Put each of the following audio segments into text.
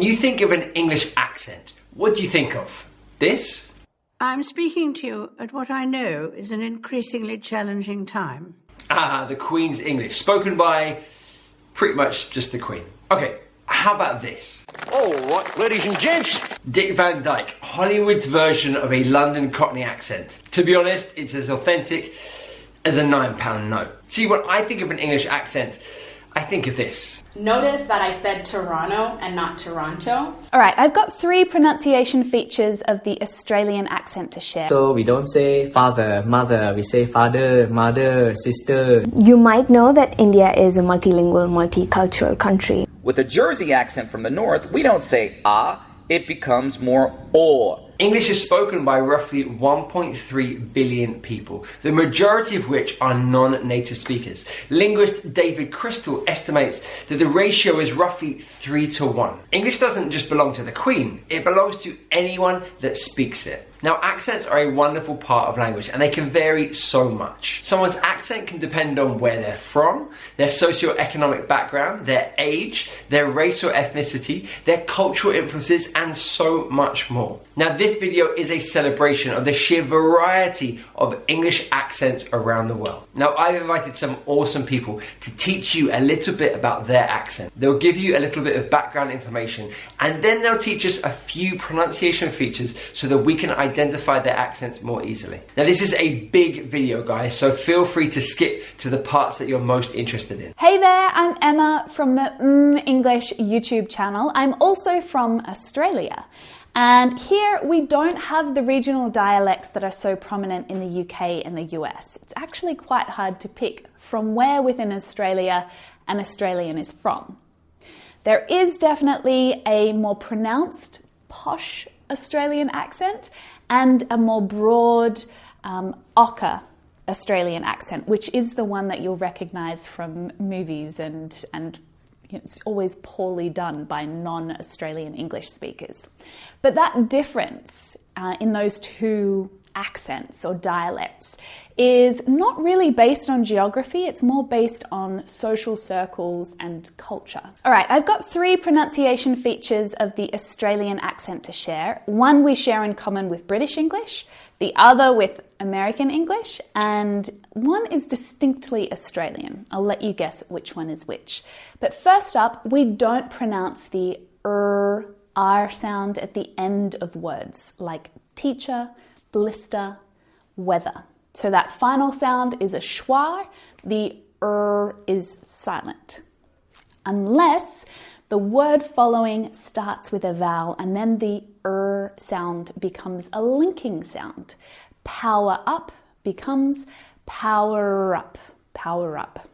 When you think of an English accent, what do you think of? This? I'm speaking to you at what I know is an increasingly challenging time. Ah, the Queen's English, spoken by pretty much just the Queen. Okay, how about this? Oh, what, ladies and gents? Dick Van Dyke, Hollywood's version of a London Cockney accent. To be honest, it's as authentic as a £9 note. See, when I think of an English accent, I think of this. Notice that I said Toronto and not Toronto. Alright, I've got 3 pronunciation features of the Australian accent to share. So we don't say father, mother, we say father, mother, sister. You might know that India is a multilingual, multicultural country. With a Jersey accent from the north, we don't say ah, it becomes more or. English is spoken by roughly 1.3 billion people, the majority of which are non-native speakers. Linguist David Crystal estimates that the ratio is roughly 3-to-1. English doesn't just belong to the Queen, it belongs to anyone that speaks it. Now, accents are a wonderful part of language and they can vary so much. Someone's accent can depend on where they're from, their socio-economic background, their age, their race or ethnicity, their cultural influences, and so much more. Now, this video is a celebration of the sheer variety of English accents around the world. Now, I've invited some awesome people to teach you a little bit about their accent. They'll give you a little bit of background information and then they'll teach us a few pronunciation features so that we can identify their accents more easily. Now, this is a big video, guys, so feel free to skip to the parts that you're most interested in. Hey there, I'm Emma from the English YouTube channel. I'm also from Australia. And here we don't have the regional dialects that are so prominent in the UK and the US. It's actually quite hard to pick from where within Australia an Australian is from. There is definitely a more pronounced posh Australian accent and a more broad ochre Australian accent, which is the one that you'll recognise from movies and it's always poorly done by non-Australian English speakers. But that difference in those two accents or dialects is not really based on geography, it's more based on social circles and culture. All right, I've got 3 pronunciation features of the Australian accent to share. One we share in common with British English, the other with American English, and one is distinctly Australian. I'll let you guess which one is which. But first up, we don't pronounce the R sound at the end of words, like teacher, blister, weather. So that final sound is a schwa, the is silent. Unless the word following starts with a vowel and then the sound becomes a linking sound. Power up becomes power up, power up.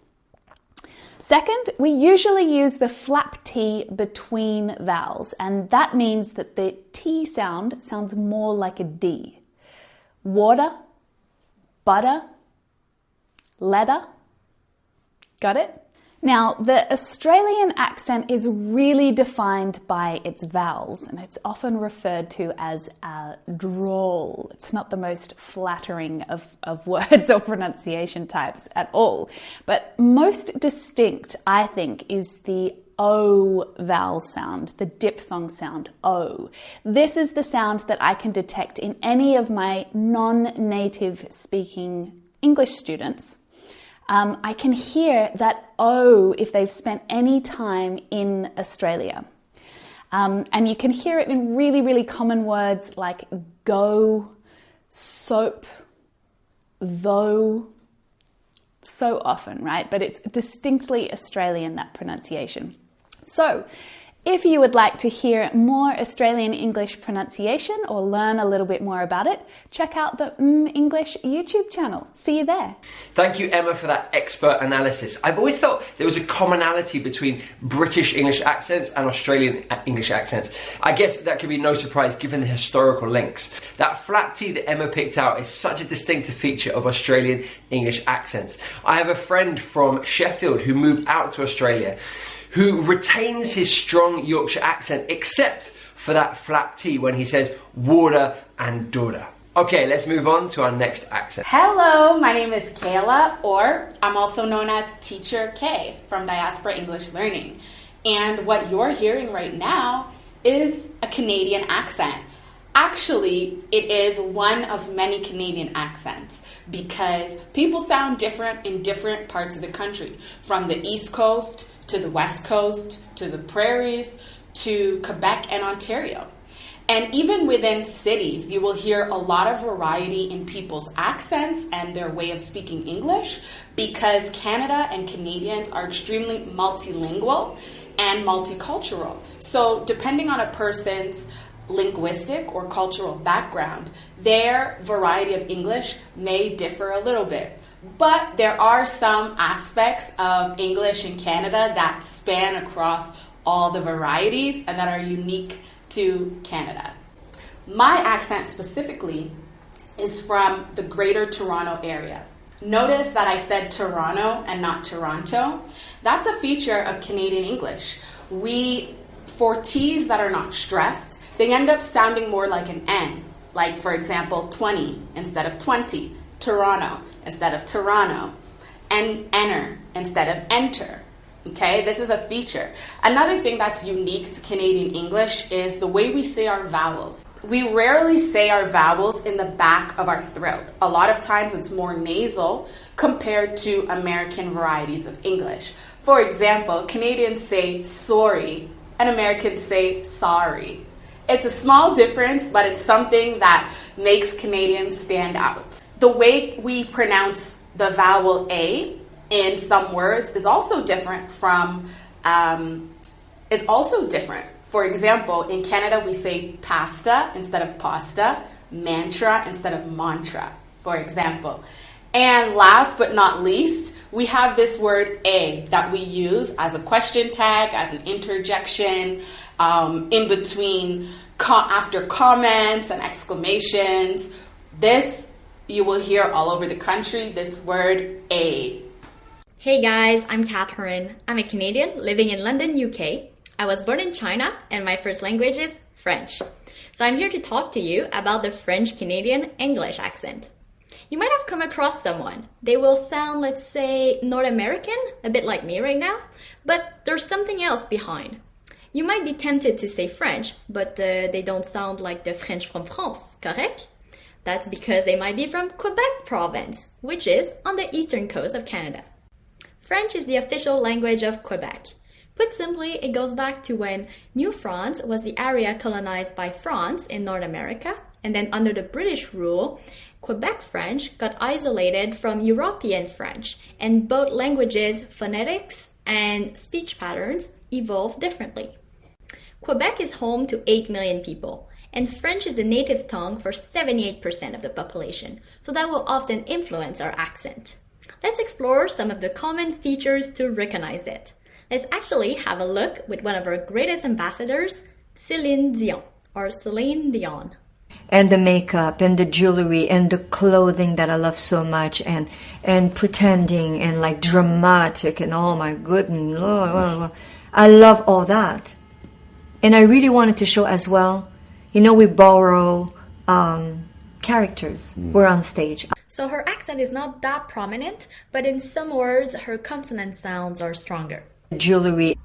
Second, we usually use the flap T between vowels, and that means that the T sound sounds more like a D. Water, butter, letter. Got it? Now, the Australian accent is really defined by its vowels, and it's often referred to as a drawl. It's not the most flattering of words or pronunciation types at all. But most distinct, I think, is the O vowel sound, the diphthong sound, O. This is the sound that I can detect in any of my non-native speaking English students. I can hear that O if they've spent any time in Australia. And you can hear it in really, really common words like go, soap, though, so often, right? But it's distinctly Australian, that pronunciation. So, if you would like to hear more Australian English pronunciation or learn a little bit more about it, check out the English YouTube channel. See you there. Thank you, Emma, for that expert analysis. I've always felt there was a commonality between British English accents and Australian English accents. I guess that could be no surprise given the historical links. That flap T that Emma picked out is such a distinctive feature of Australian English accents. I have a friend from Sheffield who moved out to Australia who retains his strong Yorkshire accent except for that flap T when he says water and daughter. Okay, let's move on to our next accent. Hello, my name is Kayla, or I'm also known as Teacher K from Diaspora English Learning. And what you're hearing right now is a Canadian accent. Actually, it is one of many Canadian accents because people sound different in different parts of the country, from the East Coast to the West Coast to the prairies to Quebec and Ontario. And even within cities, you will hear a lot of variety in people's accents and their way of speaking English because Canada and Canadians are extremely multilingual and multicultural. So depending on a person's linguistic or cultural background, their variety of English may differ a little bit. But there are some aspects of English in Canada that span across all the varieties and that are unique to Canada. My accent specifically is from the Greater Toronto area. Notice that I said Toronto and not Toronto. That's a feature of Canadian English. For T's that are not stressed, they end up sounding more like an N. Like, for example, 20 instead of 20, Toronto instead of Toronto, and enter instead of enter. Okay, this is a feature. Another thing that's unique to Canadian English is the way we say our vowels. We rarely say our vowels in the back of our throat. A lot of times it's more nasal compared to American varieties of English. For example, Canadians say sorry and Americans say sorry. It's a small difference, but it's something that makes Canadians stand out. The way we pronounce the vowel A in some words is also different For example, in Canada we say pasta instead of pasta, mantra instead of mantra, for example. And last but not least, we have this word a that we use as a question tag, as an interjection, in between after comments and exclamations. This you will hear all over the country, this word a. Hey guys, I'm Catherine. I'm a Canadian living in London, UK. I was born in China and my first language is French. So I'm here to talk to you about the French-Canadian English accent. You might have come across someone. They will sound, let's say, North American, a bit like me right now, but there's something else behind. You might be tempted to say French, but they don't sound like the French from France, correct? That's because they might be from Quebec province, which is on the eastern coast of Canada. French is the official language of Quebec. Put simply, it goes back to when New France was the area colonized by France in North America, and then under the British rule, Quebec French got isolated from European French, and both languages' phonetics and speech patterns evolved differently. Quebec is home to 8 million people, and French is the native tongue for 78% of the population, so that will often influence our accent. Let's explore some of the common features to recognize it. Let's actually have a look with one of our greatest ambassadors, Celine Dion. And the makeup and the jewelry and the clothing that I love so much, and pretending and like dramatic and oh my goodness, I love all that. And I really wanted to show as well, we borrow characters. We're on stage. So her accent is not that prominent, but in some words, her consonant sounds are stronger. Jewelry.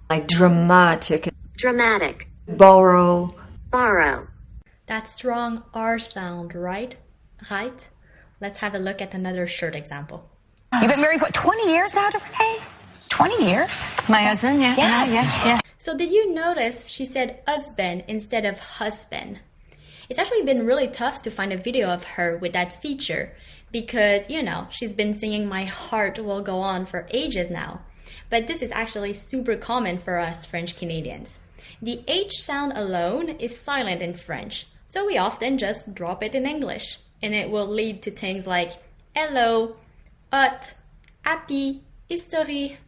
Like dramatic. Borrow. That strong R sound, right? Let's have a look at another shirt example. You've been married, 20 years now to Renee? 20 years? My husband, yeah. Yes. So did you notice she said husband instead of husband? It's actually been really tough to find a video of her with that feature because, she's been singing My Heart Will Go On for ages now. But this is actually super common for us French Canadians. The H sound alone is silent in French, so we often just drop it in English, and it will lead to things like hello, hot, happy, history.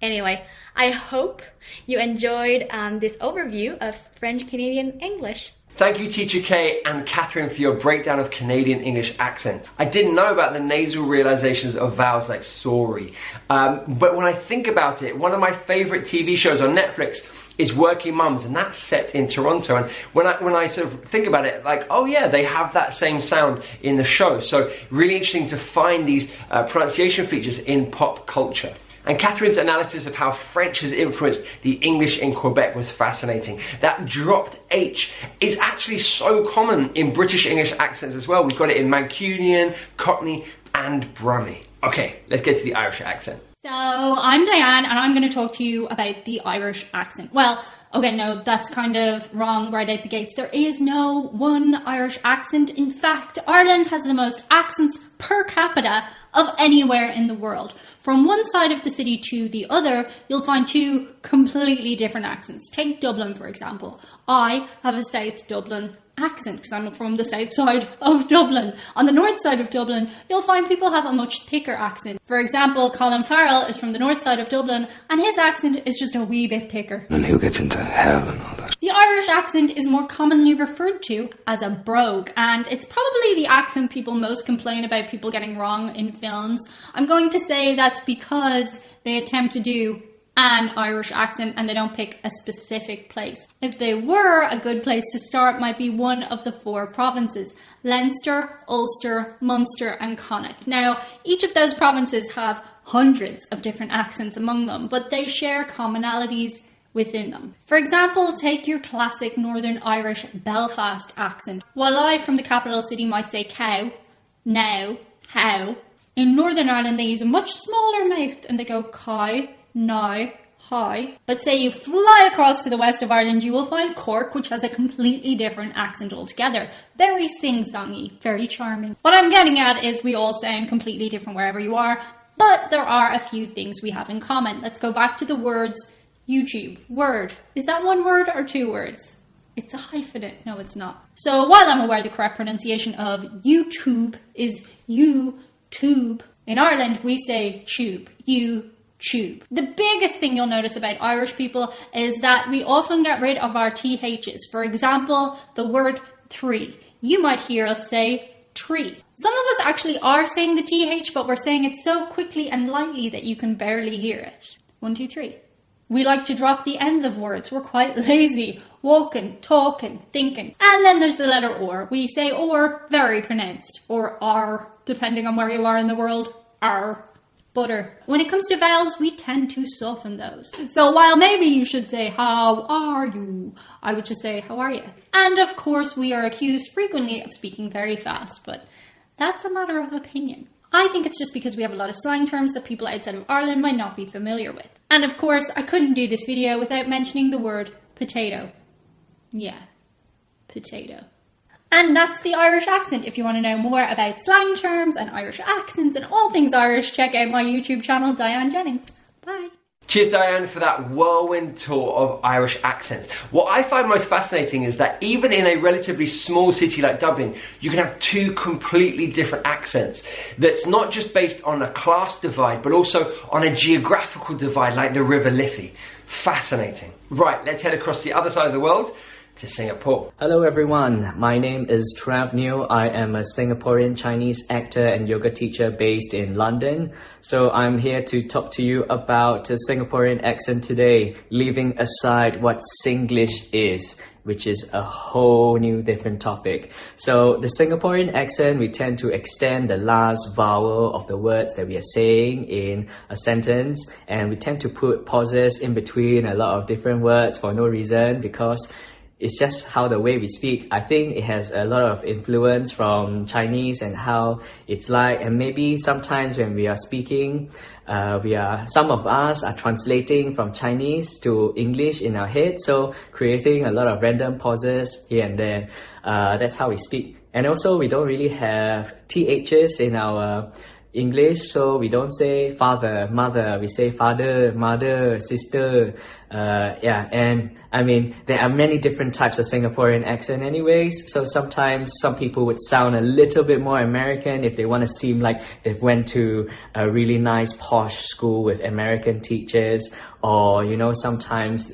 Anyway, I hope you enjoyed this overview of French Canadian English. Thank you, Teacher Kay and Catherine, for your breakdown of Canadian English accent. I didn't know about the nasal realizations of vowels like sorry, but when I think about it, one of my favorite TV shows on Netflix is Working Mums, and that's set in Toronto. And when I sort of think about it, like, oh yeah, they have that same sound in the show. So really interesting to find these pronunciation features in pop culture. And Catherine's analysis of how French has influenced the English in Quebec was fascinating. That dropped H is actually so common in British English accents as well. We've got it in Mancunian, Cockney and Brummie. Okay, let's get to the Irish accent. So, I'm Diane and I'm going to talk to you about the Irish accent. Well, okay, no, that's kind of wrong right out the gates. There is no one Irish accent. In fact, Ireland has the most accents per capita of anywhere in the world. From one side of the city to the other, you'll find two completely different accents. Take Dublin, for example. I have a South Dublin accent because I'm from the south side of Dublin. On the north side of Dublin, you'll find people have a much thicker accent. For example, Colin Farrell is from the north side of Dublin and his accent is just a wee bit thicker. And who gets into hell and all that? The Irish accent is more commonly referred to as a brogue, and it's probably the accent people most complain about people getting wrong in films. I'm going to say that's because they attempt to do an Irish accent and they don't pick a specific place. If they were, a good place to start might be one of the four provinces: Leinster, Ulster, Munster and Connacht. Now, each of those provinces have hundreds of different accents among them, but they share commonalities within them. For example, take your classic Northern Irish Belfast accent. While I, from the capital city, might say cow, now, how, in Northern Ireland they use a much smaller mouth and they go cow, now, hi. But say you fly across to the west of Ireland, you will find Cork, which has a completely different accent altogether. Very sing-songy, very charming. What I'm getting at is we all sound completely different wherever you are, but there are a few things we have in common. Let's go back to the words YouTube. Word. Is that one word or two words? It's a hyphenate. No, it's not. So while I'm aware the correct pronunciation of YouTube is YouTube, in Ireland we say tube. Tube. The biggest thing you'll notice about Irish people is that we often get rid of our THs. For example, the word three. You might hear us say tree. Some of us actually are saying the TH, but we're saying it so quickly and lightly that you can barely hear it. 1, 2, 3. We like to drop the ends of words. We're quite lazy. Walking, talking, thinking. And then there's the letter or. We say or very pronounced. Or R, depending on where you are in the world. R. Butter. When it comes to vowels, we tend to soften those. So while maybe you should say, how are you? I would just say, how are you? And of course, we are accused frequently of speaking very fast, but that's a matter of opinion. I think it's just because we have a lot of slang terms that people outside of Ireland might not be familiar with. And of course, I couldn't do this video without mentioning the word potato. Yeah, potato. And that's the Irish accent. If you want to know more about slang terms and Irish accents and all things Irish, check out my YouTube channel, Diane Jennings. Bye. Cheers, Diane, for that whirlwind tour of Irish accents. What I find most fascinating is that even in a relatively small city like Dublin, you can have two completely different accents. That's not just based on a class divide, but also on a geographical divide like the River Liffey. Fascinating. Right, let's head across the other side of the world to Singapore. Hello everyone, my name is Trav Neo. I am a Singaporean Chinese actor and yoga teacher based in London. So I'm here to talk to you about the Singaporean accent today, leaving aside what Singlish is, which is a whole new different topic. So the Singaporean accent, we tend to extend the last vowel of the words that we are saying in a sentence, and we tend to put pauses in between a lot of different words for no reason, because it's just how the way we speak. I think it has a lot of influence from Chinese and how it's like, and maybe sometimes when we are speaking, some of us are translating from Chinese to English in our head, so creating a lot of random pauses here and there. That's how we speak. And also we don't really have THs in our English, so we don't say father, mother, we say father, mother, sister. Yeah, and I mean, there are many different types of Singaporean accent anyways, so sometimes some people would sound a little bit more American if they want to seem like they've went to a really nice posh school with American teachers, or you know, sometimes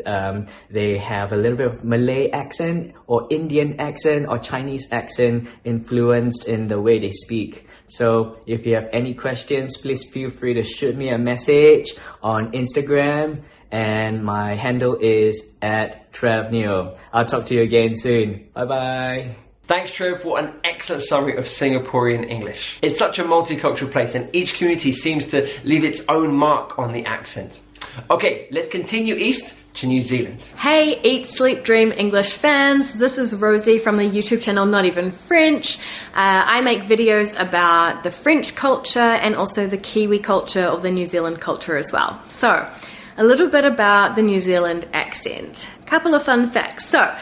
they have a little bit of Malay accent or Indian accent or Chinese accent influenced in the way they speak. So if you have any questions, please feel free to shoot me a message on Instagram, and my handle is @TravNeo. I'll talk to you again soon. Bye bye. Thanks, Trev, for an excellent summary of Singaporean English. It's such a multicultural place and each community seems to leave its own mark on the accent. Okay, let's continue east to New Zealand. Hey, Eat, Sleep, Dream English fans. This is Rosie from the YouTube channel Not Even French. I make videos about the French culture and also the Kiwi culture or the New Zealand culture as well. So, a little bit about the New Zealand accent. Couple of fun facts. So,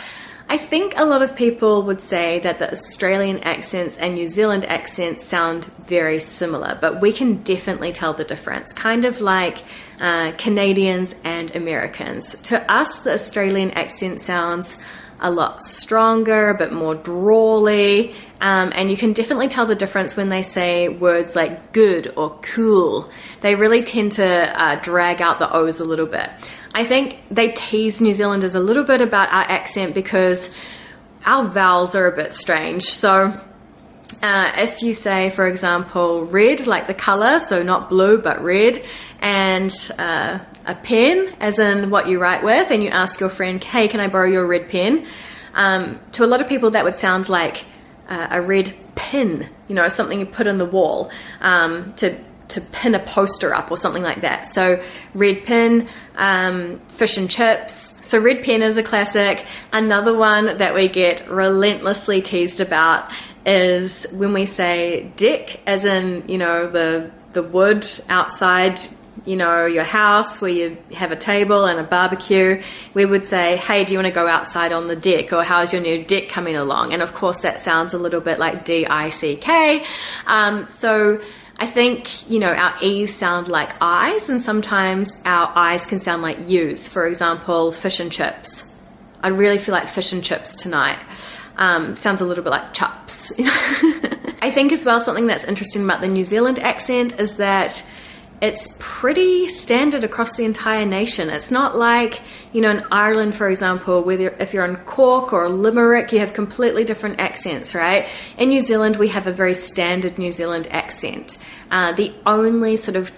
I think a lot of people would say that the Australian accents and New Zealand accents sound very similar, but we can definitely tell the difference, kind of like Canadians and Americans. To us, the Australian accent sounds a lot stronger, a bit more drawly, and you can definitely tell the difference when they say words like good or cool. They really tend to drag out the O's a little bit. I think they tease New Zealanders a little bit about our accent because our vowels are a bit strange. So if you say, for example, red, like the color, so not blue but red, and a pen, as in what you write with, and you ask your friend, hey, can I borrow your red pen? To a lot of people that would sound like a red pin, you know, something you put in the wall to pin a poster up or something like that. So red pin, fish and chips. So red pen is a classic. Another one that we get relentlessly teased about is when we say deck, as in, you know, the wood outside, you know, your house where you have a table and a barbecue. We would say, hey, do you want to go outside on the deck? Or how's your new deck coming along? And of course that sounds a little bit like D-I-C-K. So I think, you know, our E's sound like I's, and sometimes our I's can sound like U's. For example, fish and chips. I really feel like fish and chips tonight. Sounds a little bit like chops. I think as well something that's interesting about the New Zealand accent is that it's pretty standard across the entire nation. It's not like, you know, in Ireland, for example, whether if you're in Cork or Limerick, you have completely different accents, right? In New Zealand, we have a very standard New Zealand accent. The only sort of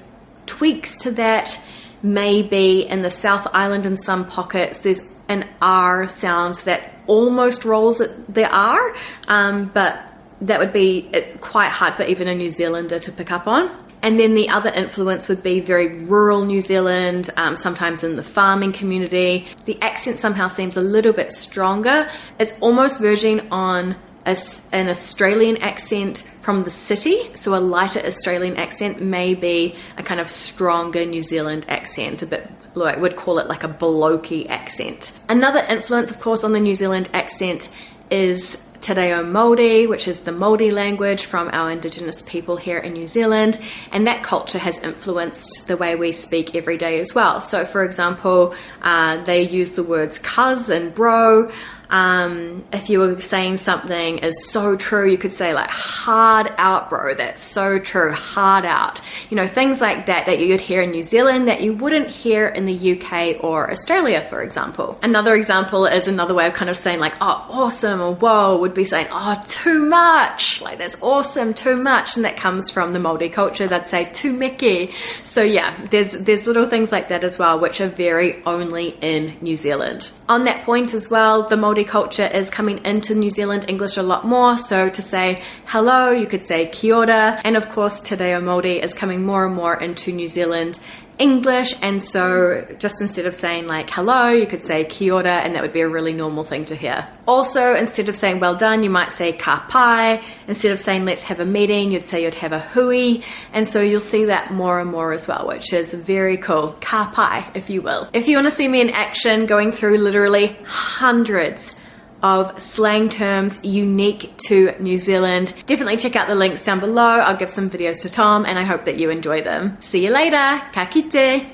tweaks to that may be in the South Island in some pockets. There's an R sound that almost rolls at the R, but that would be quite hard for even a New Zealander to pick up on. And then the other influence would be very rural New Zealand, sometimes in the farming community. The accent somehow seems a little bit stronger. It's almost verging on an Australian accent from the city. So a lighter Australian accent may be a kind of stronger New Zealand accent, a bit, I would call it like a blokey accent. Another influence, of course, on the New Zealand accent is Te Reo Māori, which is the Māori language from our Indigenous people here in New Zealand, and that culture has influenced the way we speak every day as well. So for example, they use the words cuz and bro. If you were saying something is so true, you could say like hard out, bro, that's so true, hard out. You know, things like that that you'd hear in New Zealand that you wouldn't hear in the UK or Australia, for example. Another example is another way of kind of saying like, oh, awesome, or whoa, would be saying, oh, too much, like that's awesome, too much, and that comes from the Māori culture. They'd say too miki. So yeah, there's little things like that as well, which are very only in New Zealand. On that point as well, the Māori culture is coming into New Zealand English a lot more. So to say hello, you could say kia ora. And of course, Te Reo Māori is coming more and more into New Zealand English. And so just instead of saying like hello, you could say kia ora, and that would be a really normal thing to hear. Also, instead of saying well done, you might say ka pai. Instead of saying let's have a meeting, you'd say you'd have a hui. And so you'll see that more and more as well, which is very cool. Ka pai, if you will. If you want to see me in action, going through literally hundreds of slang terms unique to New Zealand, definitely check out the links down below. I'll give some videos to Tom, and I hope that you enjoy them. See you later. Ka kite.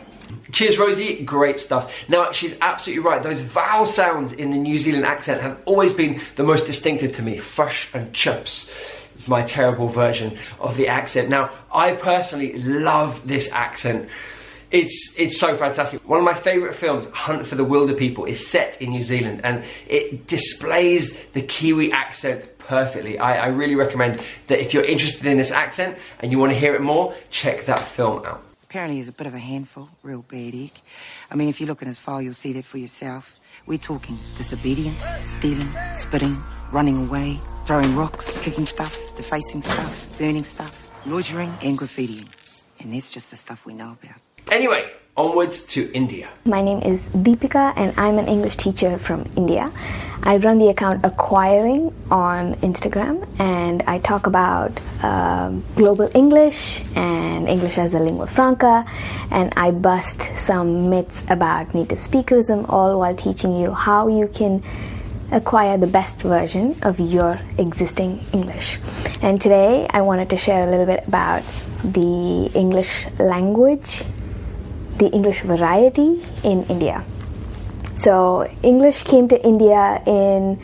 Cheers, Rosie. Great stuff. Now, she's absolutely right. Those vowel sounds in the New Zealand accent have always been the most distinctive to me. Fish and chips. It's my terrible version of the accent. Now, I personally love this accent. It's so fantastic. One of my favourite films, Hunt for the Wilder People, is set in New Zealand, and it displays the Kiwi accent perfectly. I really recommend that if you're interested in this accent and you want to hear it more, check that film out. Apparently he's a bit of a handful, real bad egg. I mean, if you look in his file, you'll see that for yourself. We're talking disobedience, stealing, spitting, running away, throwing rocks, kicking stuff, defacing stuff, burning stuff, loitering and graffitiing. And that's just the stuff we know about. Anyway, onwards to India. My name is Deepika and I'm an English teacher from India. I run the account Acquiring on Instagram and I talk about global English and English as a lingua franca, and I bust some myths about native speakerism, all while teaching you how you can acquire the best version of your existing English. And today I wanted to share a little bit about the English language, the English variety in India. So English came to India in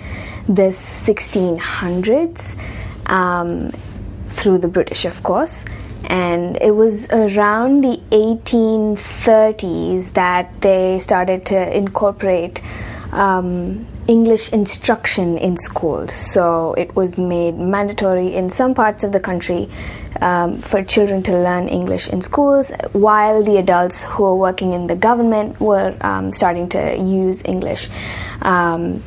the 1600s through the British, of course, and it was around the 1830s that they started to incorporate English instruction in schools. So it was made mandatory in some parts of the country for children to learn English in schools, while the adults who were working in the government were starting to use English for,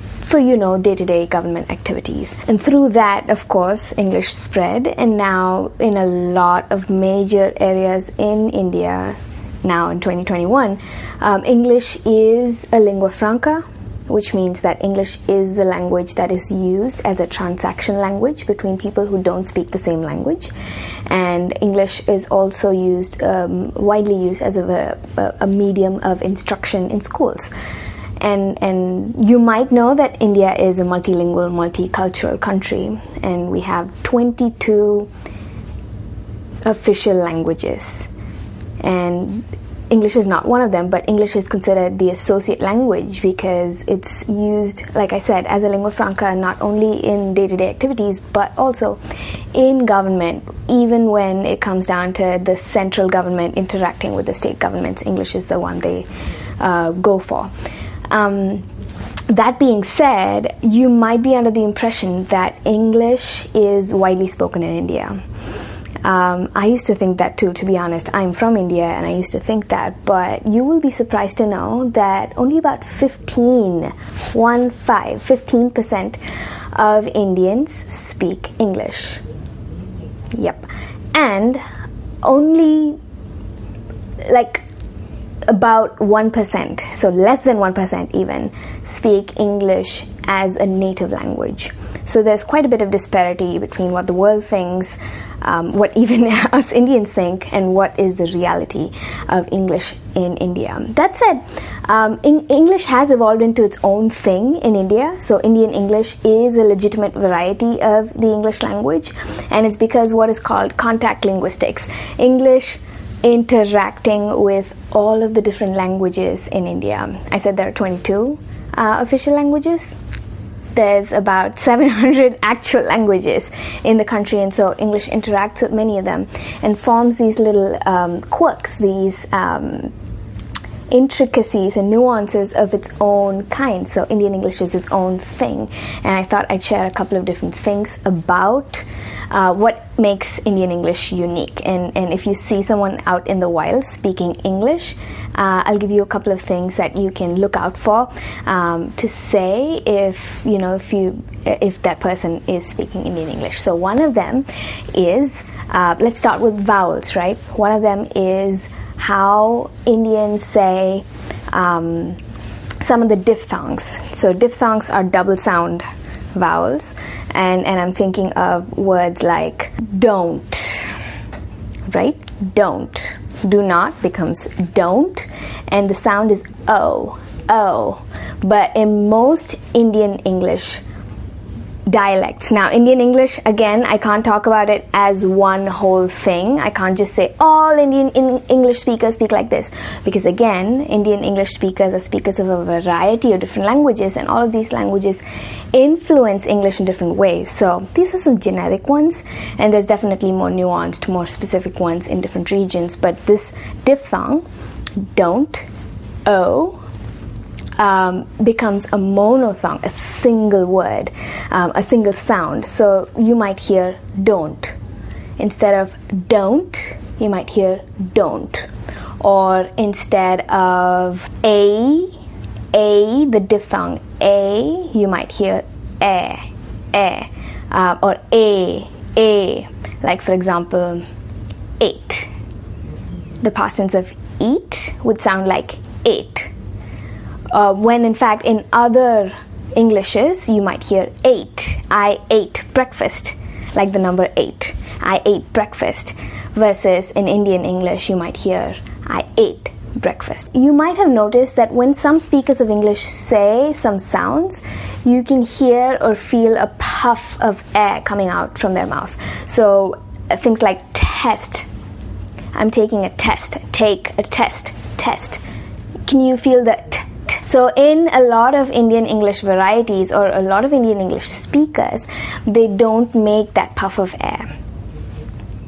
day-to-day government activities. And through that, of course, English spread, and now in a lot of major areas in India, now in 2021, English is a lingua franca, which means that English is the language that is used as a transaction language between people who don't speak the same language. And English is also used, widely used as a medium of instruction in schools. And you might know that India is a multilingual, multicultural country, and we have 22 official languages. And English is not one of them, but English is considered the associate language because it's used, like I said, as a lingua franca not only in day-to-day activities but also in government. Even when it comes down to the central government interacting with the state governments, English is the one they go for. That being said, you might be under the impression that English is widely spoken in India. I used to think that too, to be honest. I'm from India and I used to think that, but you will be surprised to know that only about 15% of Indians speak English. Yep. And only about 1%, so less than 1% even, speak English as a native language. So there's quite a bit of disparity between what the world thinks, what even us Indians think, and what is the reality of English in India. That said, English has evolved into its own thing in India. So Indian English is a legitimate variety of the English language, and it's because what is called contact linguistics. English interacting with all of the different languages in India. I said there are 22 official languages. There's about 700 actual languages in the country, and so English interacts with many of them and forms these little quirks, these intricacies and nuances of its own kind. So Indian English is its own thing, and I thought I'd share a couple of different things about what makes Indian English unique. And if you see someone out in the wild speaking English, I'll give you a couple of things that you can look out for to say if that person is speaking Indian English. So one of them is, let's start with vowels, right? One of them is how Indians say some of the diphthongs. So diphthongs are double sound vowels, and I'm thinking of words like don't, right? Don't. Do not becomes don't, and the sound is O. But in most Indian English dialects. Now, Indian English, again, I can't talk about it as one whole thing. I can't just say all Indian English speakers speak like this, because again, Indian English speakers are speakers of a variety of different languages, and all of these languages influence English in different ways. So these are some generic ones, and there's definitely more nuanced, more specific ones in different regions. But this diphthong, don't, O, becomes a monophthong, a single word, a single sound. So you might hear don't. Instead of don't, you might hear don't. Or instead of a, the diphthong a, you might hear or a. Like for example, ate. The past tense of eat would sound like ate. When in fact in other Englishes you might hear ate. I ate breakfast, like the number 8. I ate breakfast. Versus in Indian English you might hear I ate breakfast. You might have noticed that when some speakers of English say some sounds, you can hear or feel a puff of air coming out from their mouth. So things like test. I'm taking a test. Take a test. Test. Can you feel the t? So in a lot of Indian English varieties or a lot of Indian English speakers, they don't make that puff of air.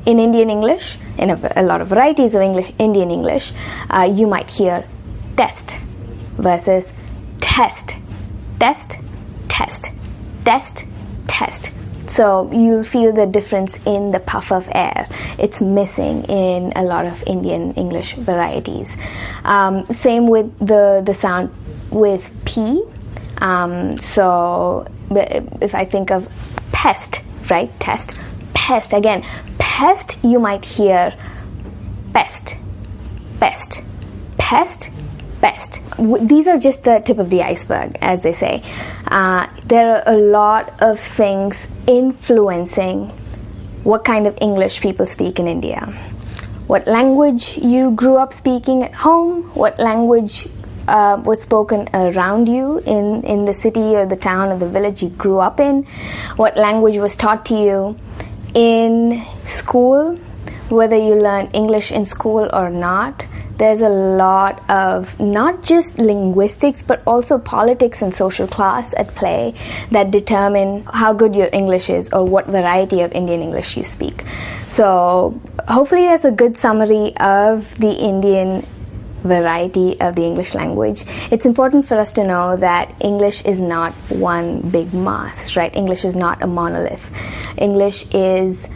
In Indian English, in a lot of varieties of Indian English, you might hear test versus test. Test, test, test, test. So you'll feel the difference in the puff of air. It's missing in a lot of Indian English varieties. Same with the sound with P. So if I think of pest, right? Test, pest. Again, pest, you might hear pest, pest, pest, pest. These are just the tip of the iceberg, as they say. There are a lot of things influencing what kind of English people speak in India. What language you grew up speaking at home, what language was spoken around you in the city or the town or the village you grew up in, what language was taught to you in school, whether you learn English in school or not. There's a lot of not just linguistics but also politics and social class at play that determine how good your English is or what variety of Indian English you speak. So hopefully that's a good summary of the Indian variety of the English language. It's important for us to know that English is not one big mass, right? English is not a monolith. English is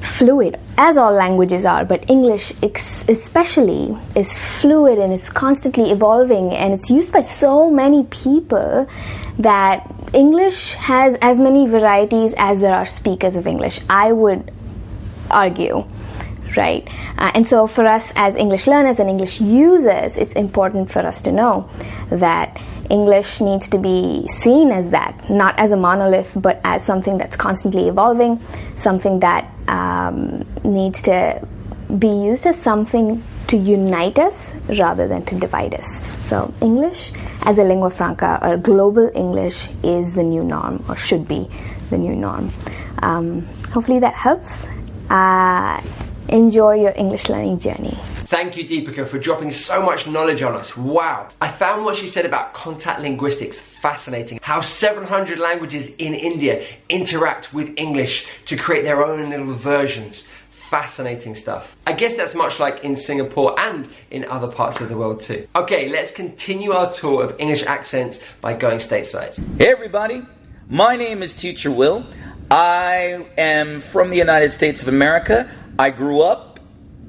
fluid, as all languages are, but English especially is fluid and it's constantly evolving, and it's used by so many people that English has as many varieties as there are speakers of English, I would argue, right? And so for us as English learners and English users, it's important for us to know that English needs to be seen as that, not as a monolith, but as something that's constantly evolving, something that needs to be used as something to unite us rather than to divide us. So English as a lingua franca or global English is the new norm, or should be the new norm. Hopefully that helps. Enjoy your English learning journey. Thank you, Deepika, for dropping so much knowledge on us. Wow. I found what she said about contact linguistics fascinating. How 700 languages in India interact with English to create their own little versions. Fascinating stuff. I guess that's much like in Singapore and in other parts of the world too. Okay, let's continue our tour of English accents by going stateside. Hey everybody, my name is Teacher Will. I am from the United States of America. I grew up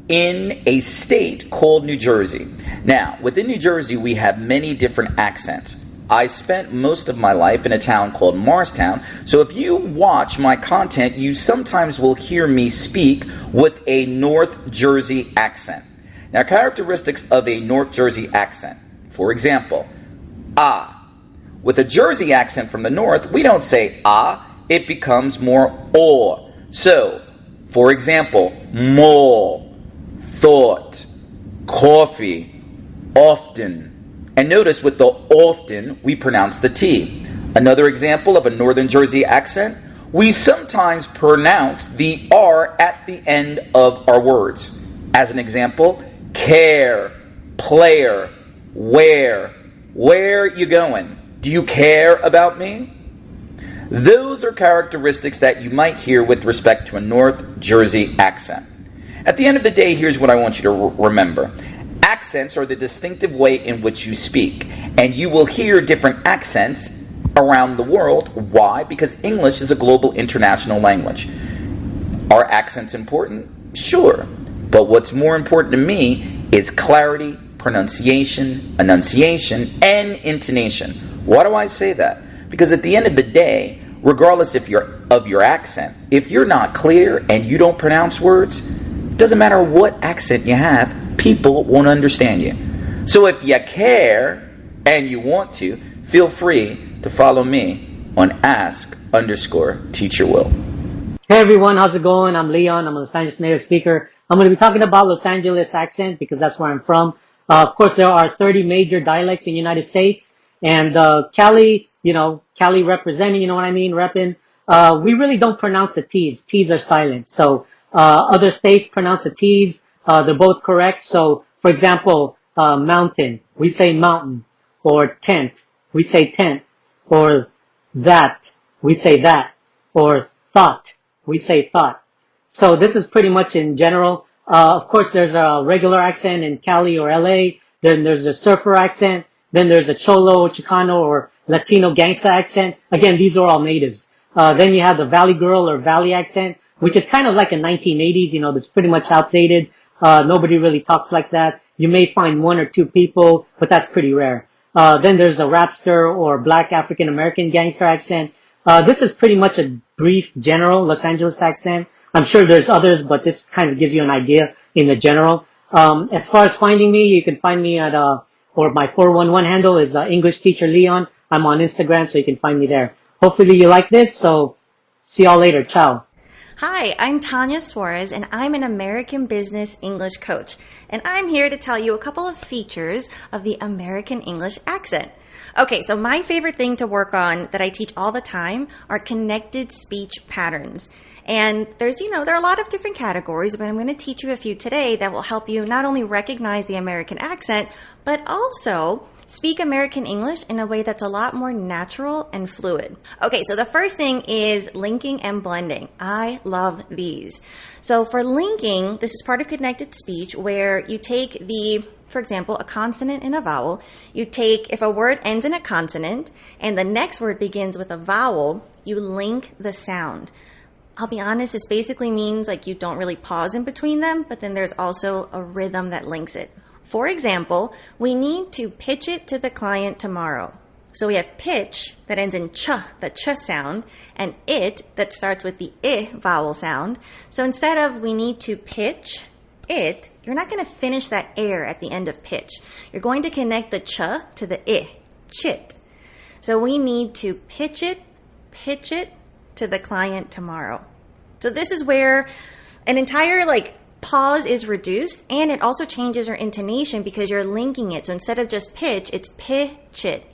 in a state called New Jersey. Now, within New Jersey, we have many different accents. I spent most of my life in a town called Morristown, so if you watch my content, you sometimes will hear me speak with a North Jersey accent. Now, characteristics of a North Jersey accent. For example, ah. With a Jersey accent from the north, we don't say ah, it becomes more or. So, for example, more, thought, coffee, often. And notice with the often, we pronounce the T. Another example of a Northern Jersey accent, we sometimes pronounce the R at the end of our words. As an example, care, player, where you going? Do you care about me? Those are characteristics that you might hear with respect to a North Jersey accent. At the end of the day, here's what I want you to remember. Accents are the distinctive way in which you speak, and you will hear different accents around the world. Why? Because English is a global international language. Are accents important? Sure. But what's more important to me is clarity, pronunciation, enunciation, and intonation. Why do I say that? Because at the end of the day, regardless of your accent, if you're not clear and you don't pronounce words, it doesn't matter what accent you have, people won't understand you. So if you care and you want to, feel free to follow me on ask_Teacher Will. Hey everyone, how's it going? I'm Leon. I'm a Los Angeles native speaker. I'm going to be talking about Los Angeles accent because that's where I'm from. Of course, there are 30 major dialects in the United States. And Cali, Cali representing, you know what I mean, repping. We really don't pronounce the T's. T's are silent. So other states pronounce the T's. They're both correct. So, for example, mountain, we say mountain. Or tent, we say tent. Or that, we say that. Or thought, we say thought. So this is pretty much in general. Of course, there's a regular accent in Cali or LA. Then there's a surfer accent. Then there's a Cholo, Chicano, or Latino gangsta accent. Again, these are all natives. Then you have the Valley Girl or Valley accent, which is kind of like a 1980s, that's pretty much outdated. Nobody really talks like that. You may find one or two people, but that's pretty rare. Then there's a Rapster or Black African American gangster accent. This is pretty much a brief general Los Angeles accent. I'm sure there's others, but this kind of gives you an idea in the general. As far as finding me, you can find me at, or my 411 handle is English Teacher Leon. I'm on Instagram, so you can find me there. Hopefully you like this, so see y'all later. Ciao. Hi, I'm Tanya Suarez, and I'm an American Business English coach. And I'm here to tell you a couple of features of the American English accent. Okay, so my favorite thing to work on that I teach all the time are connected speech patterns. And there are a lot of different categories, but I'm going to teach you a few today that will help you not only recognize the American accent, but also speak American English in a way that's a lot more natural and fluid. Okay, so the first thing is linking and blending. I love these. So for linking, this is part of connected speech where you take for example, a consonant and a vowel. If a word ends in a consonant and the next word begins with a vowel, you link the sound. I'll be honest, this basically means like you don't really pause in between them, but then there's also a rhythm that links it. For example, we need to pitch it to the client tomorrow. So we have pitch that ends in ch, the ch sound, and it that starts with the I vowel sound. So instead of we need to pitch it, you're not going to finish that air at the end of pitch. You're going to connect the ch to the I, chit. So we need to pitch it to the client tomorrow. So this is where an entire pause is reduced, and it also changes your intonation because you're linking it. So instead of just pitch, it's pitch it.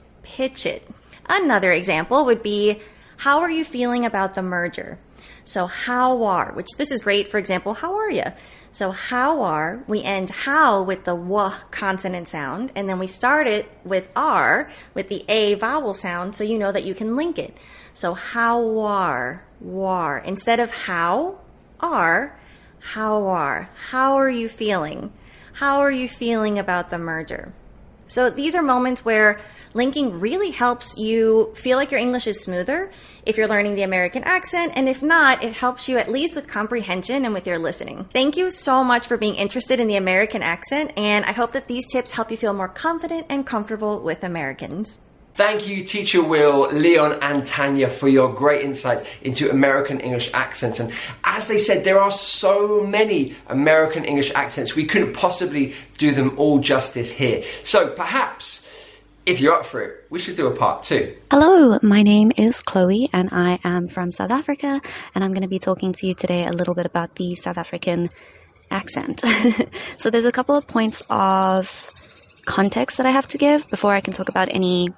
Another example would be, how are you feeling about the merger? So how are, which this is great, for example, how are you? So how are, we end how with the w consonant sound, and then we start it with r with the a vowel sound, so you know that you can link it. So how are, war. Instead of how are you feeling? How are you feeling about the merger? So these are moments where linking really helps you feel like your English is smoother if you're learning the American accent, and if not, it helps you at least with comprehension and with your listening. Thank you so much for being interested in the American accent, and I hope that these tips help you feel more confident and comfortable with Americans. Thank you, Teacher Will, Leon and Tanya, for your great insights into American English accents. And as they said, there are so many American English accents, we couldn't possibly do them all justice here. So perhaps, if you're up for it, we should do a part 2. Hello, my name is Chloe and I am from South Africa, and I'm going to be talking to you today a little bit about the South African accent. So there's a couple of points of context that I have to give before I can talk about any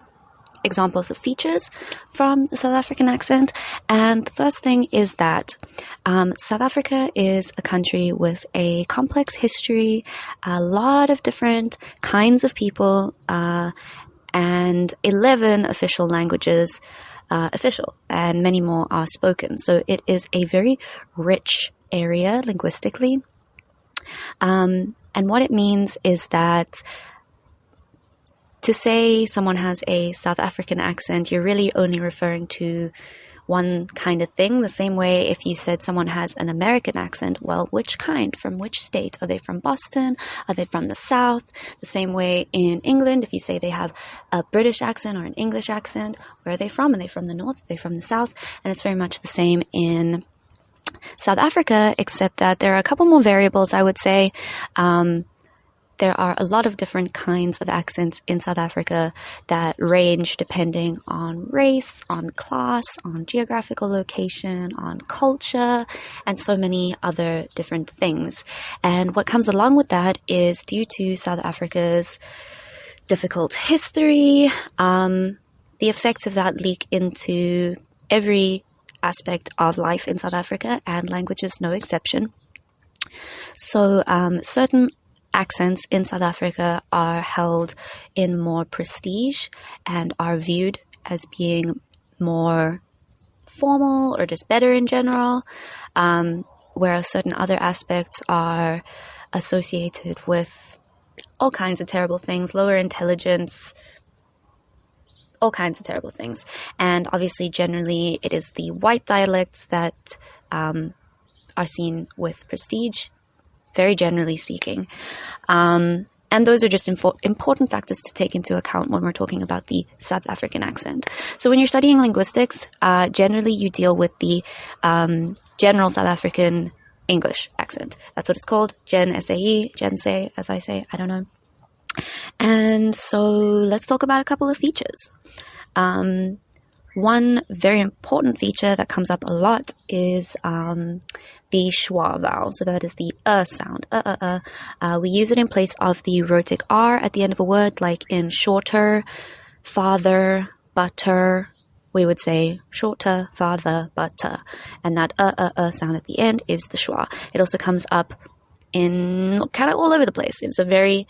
examples of features from the South African accent. And the first thing is that South Africa is a country with a complex history, a lot of different kinds of people, and 11 official languages official, and many more are spoken. So it is a very rich area linguistically. And what it means is that to say someone has a South African accent, you're really only referring to one kind of thing. The same way if you said someone has an American accent, well, which kind? From which state? Are they from Boston? Are they from the South? The same way in England, if you say they have a British accent or an English accent, where are they from? Are they from the North? Are they from the South? And it's very much the same in South Africa, except that there are a couple more variables, I would say. There are a lot of different kinds of accents in South Africa that range depending on race, on class, on geographical location, on culture, and so many other different things. And what comes along with that is, due to South Africa's difficult history, the effects of that leak into every aspect of life in South Africa, and language is no exception. So certain accents in South Africa are held in more prestige and are viewed as being more formal or just better in general, whereas certain other aspects are associated with all kinds of terrible things, lower intelligence, all kinds of terrible things. And obviously, generally, it is the white dialects that are seen with prestige, very generally speaking. And those are just important factors to take into account when we're talking about the South African accent. So when you're studying linguistics, generally you deal with the general South African English accent. That's what it's called, Gen SAE, Gen SAE, as I say, I don't know. And so let's talk about a couple of features. One very important feature that comes up a lot is the schwa vowel. So that is the sound. We use it in place of the rhotic R at the end of a word, like in shorter, father, butter. We would say shorter, father, butter. And that sound at the end is the schwa. It also comes up in kind of all over the place. It's a very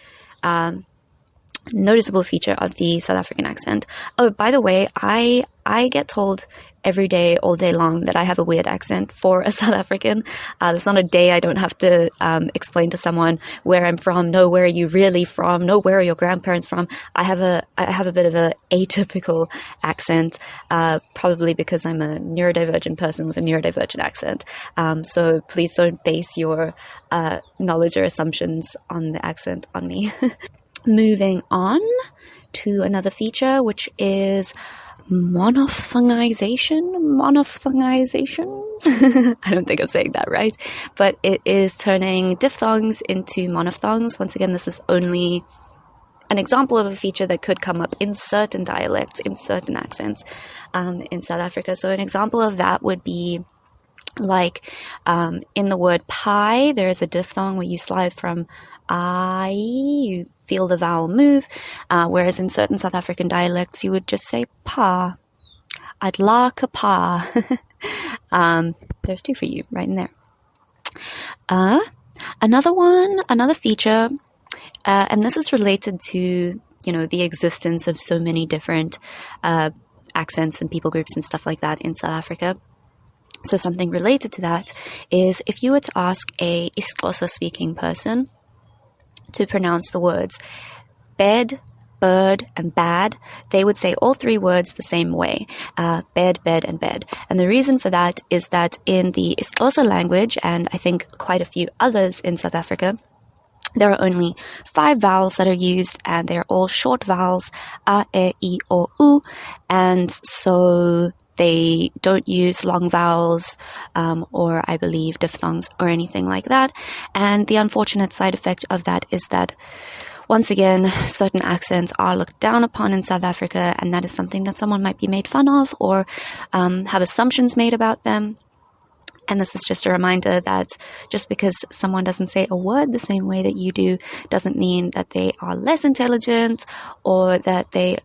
noticeable feature of the South African accent. Oh, by the way, I get told every day, all day long, that I have a weird accent for a South African. There's not a day I don't have to explain to someone where I'm from. No, where are you really from? No, where are your grandparents from? I have a bit of a atypical accent, probably because I'm a neurodivergent person with a neurodivergent accent. So please don't base your knowledge or assumptions on the accent on me. Moving on to another feature, which is monophthongization. I don't think I'm saying that right, but it is turning diphthongs into monophthongs. Once again, this is only an example of a feature that could come up in certain dialects, in certain accents in South Africa. So an example of that would be like in the word pie, there is a diphthong where you slide from I, you feel the vowel move, whereas in certain South African dialects you would just say pa. I'd like a pa. There's two for you right in there. Another feature, and this is related to, the existence of so many different accents and people groups and stuff like that in South Africa. So something related to that is if you were to ask a isiXhosa speaking person to pronounce the words bed, bird, and bad, they would say all three words the same way, bed, bed, and bed. And the reason for that is that in the isiXhosa language, and I think quite a few others in South Africa, there are only 5 vowels that are used, and they're all short vowels, a, e, I, o, u, and so they don't use long vowels or, I believe, diphthongs or anything like that. And the unfortunate side effect of that is that, once again, certain accents are looked down upon in South Africa, and that is something that someone might be made fun of or have assumptions made about them. And this is just a reminder that just because someone doesn't say a word the same way that you do doesn't mean that they are less intelligent or that their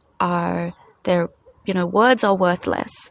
words are worthless.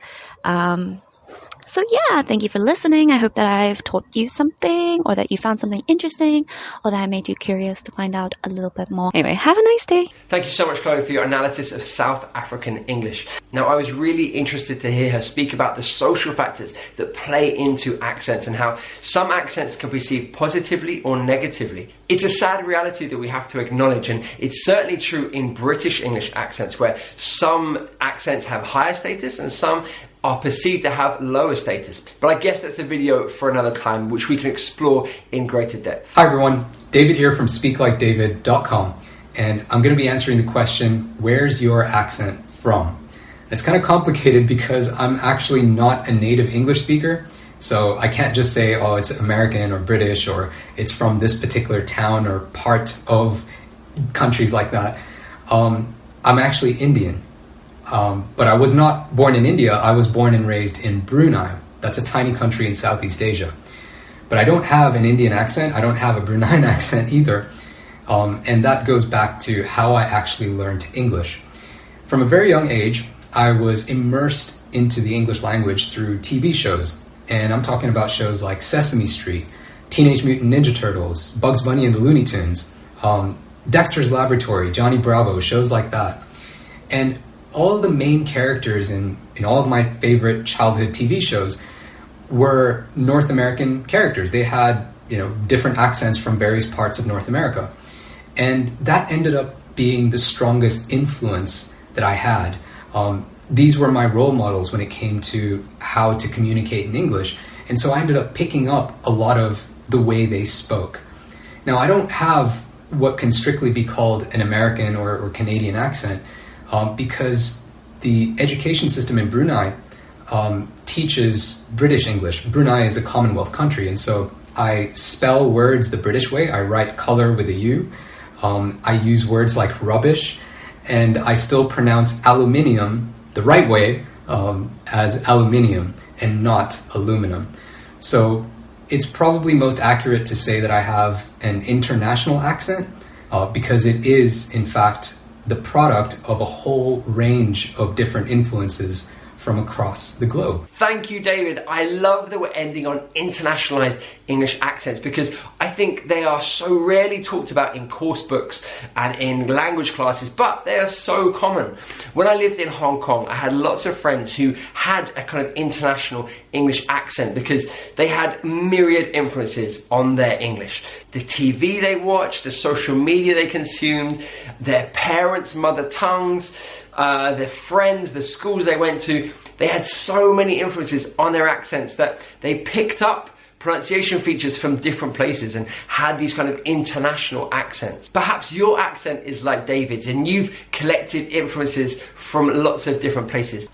So yeah, thank you for listening. I hope that I've taught you something, or that you found something interesting, or that I made you curious to find out a little bit more. Anyway, have a nice day. Thank you so much, Chloe, for your analysis of South African English. Now, I was really interested to hear her speak about the social factors that play into accents and how some accents can be perceived positively or negatively. It's a sad reality that we have to acknowledge, and it's certainly true in British English accents, where some accents have higher status and some are perceived to have lower status. But I guess that's a video for another time, which we can explore in greater depth. Hi everyone, David here from speaklikedavid.com, and I'm going to be answering the question, where's your accent from? It's kind of complicated because I'm actually not a native English speaker, so I can't just say, oh, it's American or British, or it's from this particular town or part of countries like that. I'm actually Indian. But I was not born in India, I was born and raised in Brunei. That's a tiny country in Southeast Asia. But I don't have an Indian accent, I don't have a Bruneian accent either. And that goes back to how I actually learned English. From a very young age, I was immersed into the English language through TV shows. And I'm talking about shows like Sesame Street, Teenage Mutant Ninja Turtles, Bugs Bunny and the Looney Tunes, Dexter's Laboratory, Johnny Bravo, shows like that. And all of the main characters in all of my favorite childhood TV shows were North American characters. They had, different accents from various parts of North America. And that ended up being the strongest influence that I had. These were my role models when it came to how to communicate in English. And so I ended up picking up a lot of the way they spoke. Now, I don't have what can strictly be called an American or Canadian accent, because the education system in Brunei teaches British English. Brunei is a Commonwealth country, and so I spell words the British way. I write color with a U. I use words like rubbish, and I still pronounce aluminium the right way as aluminium and not aluminum. So it's probably most accurate to say that I have an international accent because it is, in fact, the product of a whole range of different influences from across the globe. Thank you, David. I love that we're ending on internationalized English accents because I think they are so rarely talked about in course books and in language classes, but they are so common. When I lived in Hong Kong, I had lots of friends who had a kind of international English accent because they had myriad influences on their English. The TV they watched, the social media they consumed, their parents' mother tongues, their friends, the schools they went to, they had so many influences on their accents that they picked up pronunciation features from different places and had these kind of international accents. Perhaps your accent is like David's and you've collected influences from lots of different places.